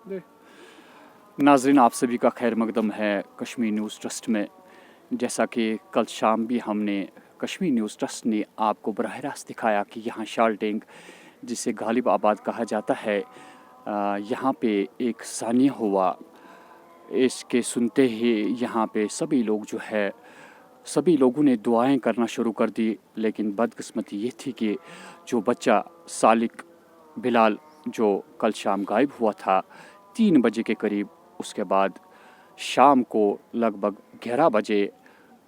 नाजरीन, आप सभी का खैर मकदम है कश्मीर न्यूज़ ट्रस्ट में। जैसा कि कल शाम भी हमने कश्मीर न्यूज़ ट्रस्ट ने आपको बराह रास्त दिखाया कि यहाँ शाल्टिंग, जिसे गालिब आबाद कहा जाता है, यहाँ पे एक सानिया हुआ। इसके सुनते ही यहाँ पे सभी लोग जो है, सभी लोगों ने दुआएं करना शुरू कर दी। लेकिन बदकिस्मती ये थी कि जो बच्चा सालिक बिलाल, जो कल शाम गायब हुआ था 3 बजे के करीब, उसके बाद शाम को लगभग 11 बजे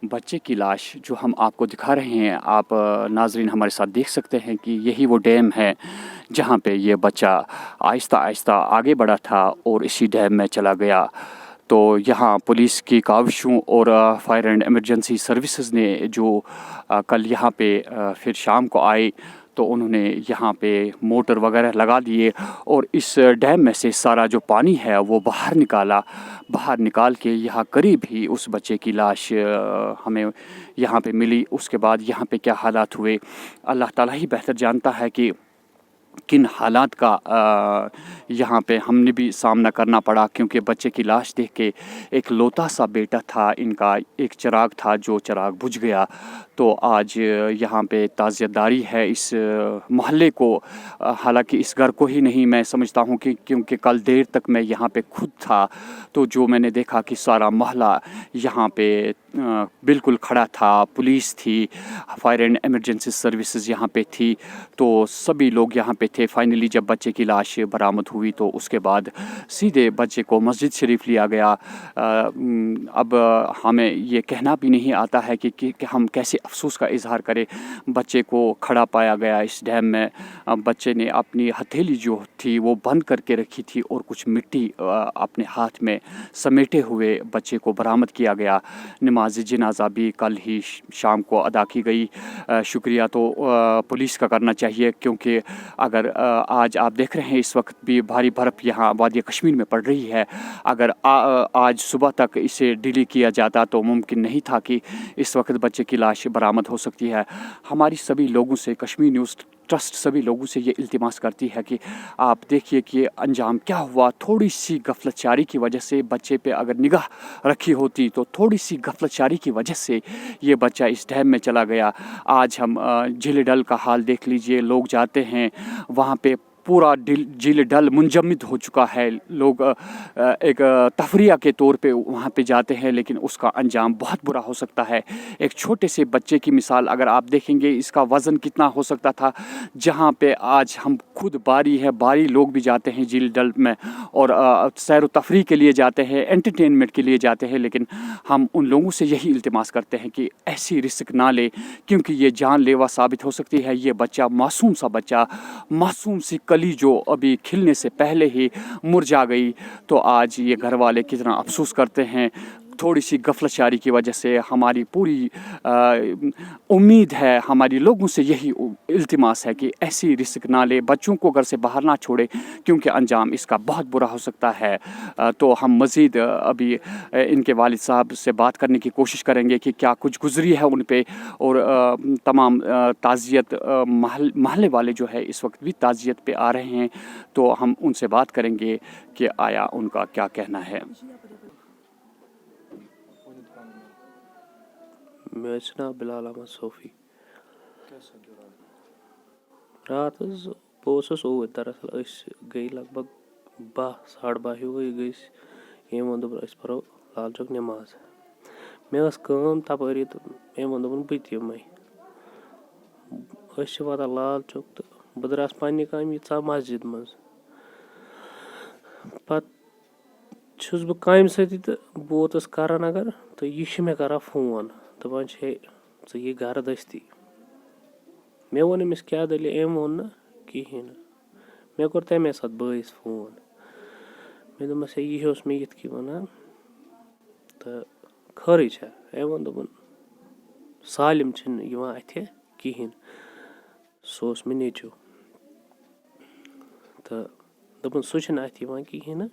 बच्चे की लाश जो हम आपको दिखा रहे हैं, आप नाजरीन हमारे साथ देख सकते हैं कि यही वो डैम है जहाँ पे ये बच्चा आहिस्ता आहिस्ता आगे बढ़ा था और इसी डैम में चला गया। तो यहाँ पुलिस की काविशों और फायर एंड एमरजेंसी सर्विसेज ने जो कल यहाँ पे फिर शाम को आए, तो उन्होंने यहाँ पे मोटर वगैरह लगा दिए और इस डैम में से सारा जो पानी है वो बाहर निकाला। बाहर निकाल के यहाँ करीब ही उस बच्चे की लाश हमें यहाँ पे मिली। उसके बाद यहाँ पे क्या हालात हुए, अल्लाह ताला ही बेहतर जानता है कि किन हालात का यहाँ पे हमने भी सामना करना पड़ा, क्योंकि बच्चे की लाश देख के एक लौता सा बेटा था इनका, एक चिराग था जो चिराग बुझ गया। तो आज यहाँ पे ताज़ियतदारी है इस मोहल्ले को, हालांकि इस घर को ही नहीं, मैं समझता हूँ कि क्योंकि कल देर तक मैं यहाँ पे खुद था, तो जो मैंने देखा कि सारा मोहल्ला यहाँ पे बिल्कुल खड़ा था। पुलिस थी, फायर एंड एमरजेंसी सर्विसेज यहाँ पे थी, तो सभी लोग यहाँ पे थे। फाइनली जब बच्चे की लाश बरामद हुई तो उसके बाद सीधे बच्चे को मस्जिद शरीफ लिया गया। अब हमें ये कहना भी नहीं आता है कि हम कैसे अफसोस का इजहार करें। बच्चे को खड़ा पाया गया इस डैम में। बच्चे ने अपनी हथेली जो थी वो बंद करके रखी थी और कुछ मिट्टी अपने हाथ में समेटे हुए बच्चे को बरामद किया गया। नमाज जनाजा भी कल ही शाम को अदा की गई। शुक्रिया तो पुलिस का करना चाहिए, क्योंकि अगर आज आप देख रहे हैं इस वक्त भी भारी बर्फ़ यहाँ वादी कश्मीर में पड़ रही है। अगर आज सुबह तक इसे डिले किया जाता तो मुमकिन नहीं था कि इस वक्त बच्चे की लाश बरामद हो सकती है। हमारी सभी लोगों से, कश्मीर न्यूज़ ट्रस्ट सभी लोगों से ये इल्तिमास करती है कि आप देखिए कि अंजाम क्या हुआ। थोड़ी सी गफलतचारी की वजह से बच्चे पे अगर निगाह रखी होती, तो थोड़ी सी गफलतचारी की वजह से ये बच्चा इस डैम में चला गया। आज हम झील डल का हाल देख लीजिए, लोग जाते हैं वहाँ पे, पूरा झील डल मुंजमद हो चुका है। लोग एक तफरिया के तौर पे वहाँ पे जाते हैं, लेकिन उसका अंजाम बहुत बुरा हो सकता है। एक छोटे से बच्चे की मिसाल अगर आप देखेंगे, इसका वज़न कितना हो सकता था। जहाँ पे आज हम खुद बारी लोग भी जाते हैं झील डल में और सैर व तफरी के लिए जाते हैं, एंटरटेनमेंट के लिए जाते हैं, लेकिन हम उन लोगों से यही इल्तिमास करते हैं कि ऐसी रिस्क ना ले, क्योंकि ये जानलेवा साबित हो सकती है। ये बच्चा, मासूम सा बच्चा, मासूम सी कली जो अभी खिलने से पहले ही मुरझा गई, तो आज ये घर वाले कितना अफसोस करते हैं। थोड़ी सी गफलतचारी की वजह से हमारी पूरी उम्मीद है, हमारी लोगों से यही इल्तिमास है कि ऐसी रिस्क ना ले, बच्चों को घर से बाहर ना छोड़े, क्योंकि अंजाम इसका बहुत बुरा हो सकता है। तो हम मज़ीद अभी इनके वालिद साहब से बात करने की कोशिश करेंगे कि क्या कुछ गुजरी है उन पे, और तमाम ताज़ियत महल्ले वाले जो है इस वक्त भी ताज़ियत पे आ रहे हैं, तो हम उनसे बात करेंगे कि आया उनका क्या कहना है। مےٚ حظ چھُ ناو بِلال احمد صوفی. رات حظ بہٕ اوسُس اوٗرۍ، دراصل أسۍ گٔے لگ بگ 12 ساڑٕ 12 ہیوٗ گٔے أسۍ. أمۍ ووٚن دوٚپُن أسۍ پَرو لال چوک نٮ۪ماز. مےٚ ٲس کٲم تَپٲری تہٕ أمۍ ووٚن دوٚپُن بہٕ تہِ یِمَے. أسۍ چھِ واتان لال چوک تہٕ بہٕ درٛاس پنٛنہِ کامہِ یہِ ژاو مسجد منٛز. پَتہٕ چھُس بہٕ کامہِ سۭتی تہٕ بہٕ ووتُس کرن نگر تہٕ یہِ چھِ مےٚ کران فون دَپان چھِ ہے ژٕ یہِ گرٕ دٔستی. مےٚ ووٚن أمِس کیٛاہ دٔلیٖل، أمۍ ووٚن نہٕ کِہیٖنۍ نہٕ. مےٚ کوٚر تَمے ساتہٕ بٲیِس فون. مےٚ دوٚپمَس ہے یہِ اوس مےٚ یِتھ کٔنۍ وَنان تہٕ خٲرٕے چھا. أمۍ ووٚن دوٚپُن سالِم چھِنہٕ یِوان اَتھِ کِہیٖنۍ، سُہ اوس مےٚ نیٚچیوٗ. تہٕ دوٚپُن سُہ چھِنہٕ اَتھِ یِوان کِہیٖنۍ نہٕ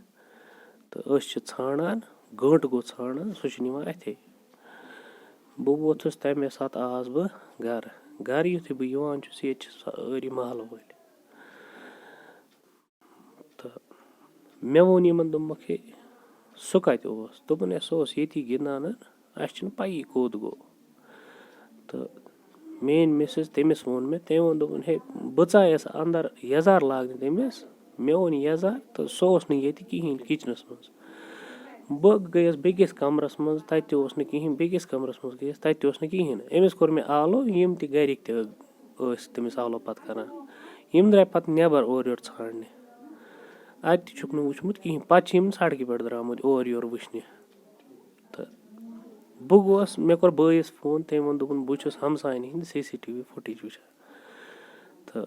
تہٕ أسۍ چھِ ژھانٛڈان، گٲنٛٹہٕ گوٚو ژھانٛڈان، سُہ چھِنہٕ یِوان اَتھے. بہٕ ووتھُس تَمے ساتہٕ آس بہٕ گرٕ یُتھُے بہٕ یِوان چھُس ییٚتہِ چھِ سٲری محلہٕ وٲلۍ. تہٕ مےٚ ووٚن یِمن دوٚپمَکھ ہے سُہ کَتہِ اوس دوٚپُن ہے سُہ اوس ییٚتی گِنٛدان اَسہِ چھُنہٕ پَیی کوٚت گوٚو تہٕ میٛٲنۍ مِسٕز تٔمِس ووٚن مےٚ تٔمۍ ووٚن دوٚپُن ہے بہٕ ژایَس اَنٛدر یَزار لاگنہِ تٔمِس مےٚ اوٚن یَزار تہٕ سُہ اوس نہٕ ییٚتہِ کِہیٖنۍ کِچنَس منٛز بہٕ گٔیَس بیٚکِس کَمرَس منٛز تَتہِ تہِ اوس نہٕ کِہیٖنۍ بیٚکِس کَمرَس منٛز گٔیَس تَتہِ تہِ اوس نہٕ کِہیٖنۍ نہٕ أمِس کوٚر مےٚ آلو یِم تہِ گَرِکۍ تہِ ٲسۍ تٔمِس آلو پَتہٕ کَران یِم درٛاے پَتہٕ نٮ۪بر اورٕ یورٕ ژھانٛڈنہِ اَتہِ تہِ چھُکھ نہٕ وٕچھمُت کِہیٖنۍ پَتہٕ چھِ یِم سڑکہِ پٮ۪ٹھ درٛامٕتۍ اورٕ یورٕ وٕچھنہِ تہٕ بہٕ گوس مےٚ کوٚر بٲیِس فون تٔمۍ ووٚن دوٚپُن بہٕ چھُس ہمساین ہِنٛدۍ CCTV فُٹیج وٕچھان تہٕ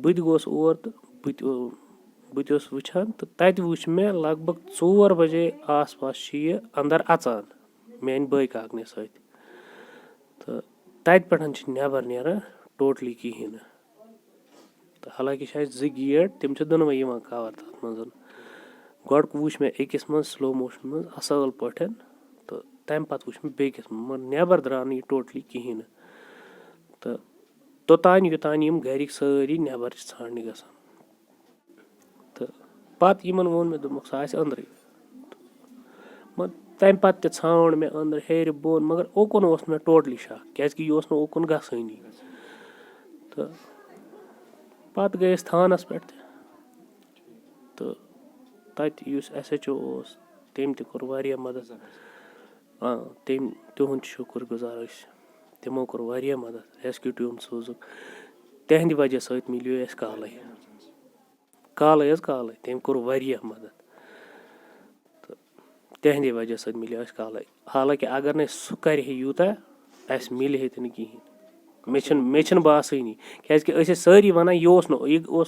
بہٕ تہِ گوس اور تہٕ بہٕ تہِ اوسُس وٕچھان تہٕ تَتہِ وٕچھ مےٚ لگ بگ 4 بجے آس پاس چھِ یہِ اَنٛدر اَژان میٛانہِ بٲے کاکنہِ سۭتۍ تہٕ تَتہِ پٮ۪ٹھ چھِ نٮ۪بر نیران ٹوٹلی کِہیٖنۍ نہٕ تہٕ حالانکہِ چھِ اَسہِ 2 گیٹ تِم چھِ دۄنوَے یِوان کَور تَتھ منٛز گۄڈٕ وٕچھ مےٚ أکِس منٛز سلو موشن منٛز اَصٕل پٲٹھۍ تہٕ تَمہِ پَتہٕ وٕچھ مےٚ بیٚکِس منٛز مگر نٮ۪بر درٛاو نہٕ یہِ ٹوٹلی کِہیٖنۍ نہٕ تہٕ توٚتانۍ یوٚتانۍ یِم گَرِکۍ سٲری نٮ۪بر چھِ ژھانٛڈنہِ گژھان تہٕ پَتہٕ یِمن ووٚن مےٚ دوٚپمَکھ سُہ آسہِ أنٛدرٕے مگر تَمہِ پَتہٕ تہِ ژھانٛڈ مےٚ أنٛدرٕ ہیٚرِ بۄن مگر اوکُن اوس نہٕ مےٚ ٹوٹلی شک کیٛازِکہِ یہِ اوس نہٕ اوکُن گژھٲنی تہٕ پَتہٕ گٔے أسۍ تھانَس پٮ۪ٹھ تہِ تہٕ تَتہِ یُس SHO اوس تٔمۍ تہِ کوٚر واریاہ مدد تِہُنٛد شُکُر گُزار أسۍ تِمو کوٚر واریاہ مدد ریسکیوٗ ٹیٖم سوٗزُکھ تِہنٛدِ وجہ سۭتۍ مِلیو اَسہِ کالے تٔمۍ کوٚر واریاہ مدد تہٕ تِہنٛدِ وجہ سۭتۍ مِلیو اَسہِ کالے حالانکہِ اگر نہٕ سُہ کَرِ ہے یوٗتاہ اَسہِ مِلہِ ہے تہِ نہٕ کِہیٖنۍ مےٚ چھِنہٕ باسٲنی کیٛازِکہِ أسۍ ٲسۍ سٲری وَنان یہِ اوس نہٕ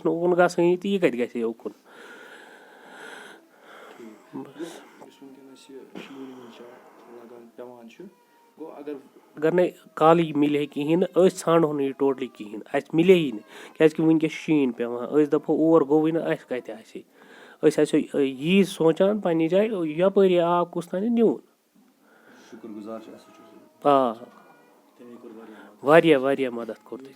اوکُن گژھٲنی تہٕ یہِ کَتہِ گژھِ ہے اوکُن اگر نَے کالٕے مِلہِ ہے کِہیٖنۍ نہٕ أسۍ ژھانٛڈہو نہٕ یہِ ٹوٹلی کِہیٖنۍ نہٕ اَسہِ مِلے یی نہٕ کیٛازِکہِ وٕنکٮ۪س چھُ شیٖن پیٚوان أسۍ دَپہو اور گوٚوٕے نہٕ اَسہِ کَتہِ آسہِ ہے أسۍ آسو یی سونٛچان پنٛنہِ جایہِ یَپٲری آو کُس تانۍ نیوٗن واریاہ مدد کوٚر تٔمۍ